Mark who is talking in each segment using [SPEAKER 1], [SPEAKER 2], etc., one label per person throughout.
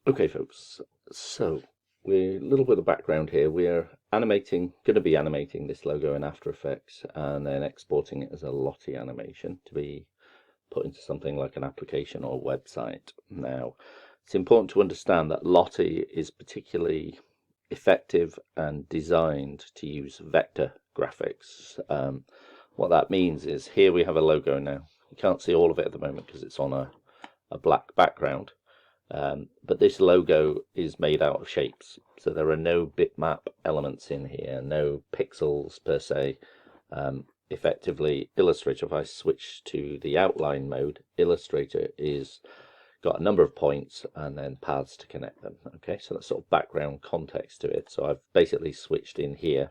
[SPEAKER 1] Okay, folks, so we're a little bit of background here. We're going to be animating this logo in After Effects and then exporting it as a Lottie animation to be put into something like an application or website. Now, it's important to understand that Lottie is particularly effective and designed to use vector graphics. What that means is here we have a logo now. You can't see all of it at the moment because it's on a black background. But this logo is made out of shapes, so there are no bitmap elements in here, no pixels per se. Effectively, Illustrator, if I switch to the outline mode, Illustrator is got a number of points and then paths to connect them. Okay, so that's sort of background context to it. So I've basically switched in here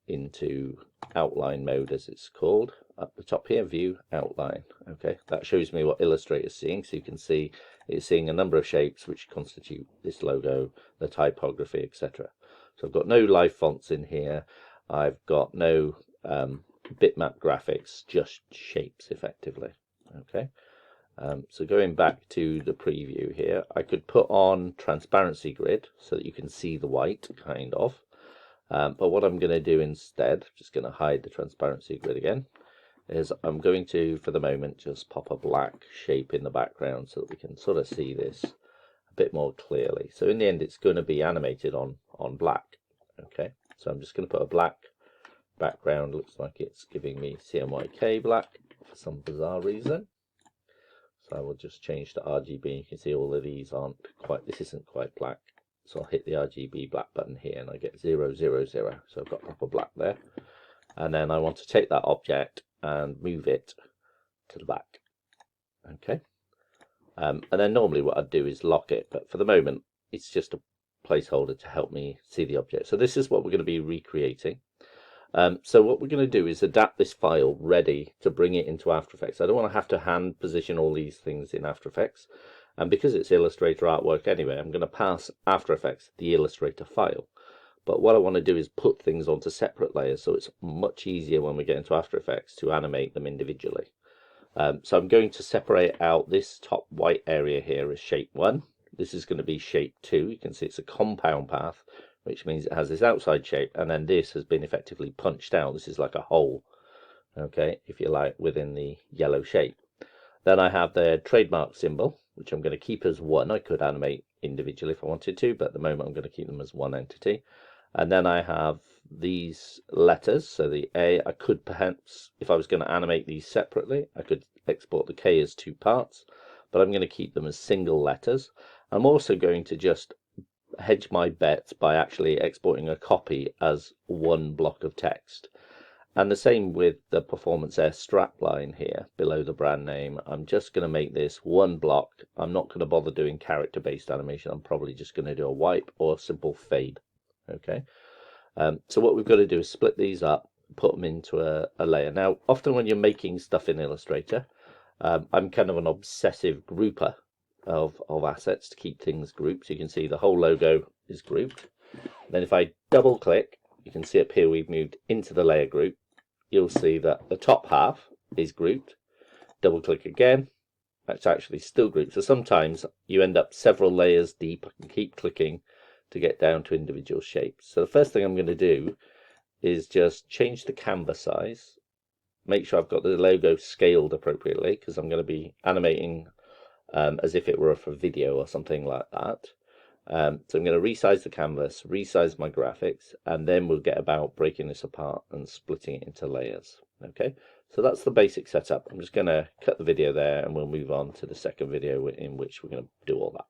[SPEAKER 1] into outline mode, as it's called. Up the top here, view outline. Okay, that shows me what Illustrator is seeing, so you can see it's seeing a number of shapes which constitute this logo, the typography, etc. So I've got no live fonts in here. I've got no bitmap graphics, just shapes effectively. Okay, so going back to the preview here, I could put on transparency grid so that you can see the white, kind of. But what I'm going to do instead, just going to hide the transparency grid again, is I'm going to, for the moment, just pop a black shape in the background so that we can sort of see this a bit more clearly. So in the end, it's going to be animated on black. Okay, so I'm just going to put a black background. Looks like it's giving me CMYK black for some bizarre reason. So I will just change to RGB. You can see all of these aren't quite, this isn't quite black. So I'll hit the RGB black button here and I get 000. So I've got proper black there. And then I want to take that object and move it to the back. Okay. And then normally what I'd do is lock it, but for the moment it's just a placeholder to help me see the object. So this is what we're going to be recreating. So what we're going to do is adapt this file ready to bring it into After Effects. I don't want to have to hand position all these things in After Effects. And because it's Illustrator artwork anyway, I'm going to pass After Effects the Illustrator file. But what I want to do is put things onto separate layers, so it's much easier when we get into After Effects to animate them individually. So I'm going to separate out this top white area here as shape 1. This is going to be shape 2. You can see it's a compound path, which means it has this outside shape, and then this has been effectively punched out. This is like a hole, okay, if you like, within the yellow shape. Then I have the trademark symbol, which I'm going to keep as 1. I could animate individually if I wanted to, but at the moment I'm going to keep them as one entity. And then I have these letters, so the A, I could perhaps, if I was going to animate these separately, I could export the K as 2 parts, but I'm going to keep them as single letters. I'm also going to just hedge my bets by actually exporting a copy as one block of text. And the same with the Performance Air strapline here below the brand name. I'm just going to make this one block. I'm not going to bother doing character-based animation. I'm probably just going to do a wipe or a simple fade. Okay, so what we've got to do is split these up, put them into a layer. Now, often when you're making stuff in Illustrator, I'm kind of an obsessive grouper of assets to keep things grouped. So you can see the whole logo is grouped. Then if I double click, you can see up here we've moved into the layer group. You'll see that the top half is grouped. Double click again, that's actually still grouped. So sometimes you end up several layers deep and keep clicking to get down to individual shapes. So the first thing I'm going to do is just change the canvas size, make sure I've got the logo scaled appropriately, because I'm going to be animating as if it were for video or something like that. So I'm going to resize the canvas, resize my graphics, and then we'll get about breaking this apart and splitting it into layers. Okay, so that's the basic setup. I'm just going to cut the video there and we'll move on to the second video in which we're going to do all that.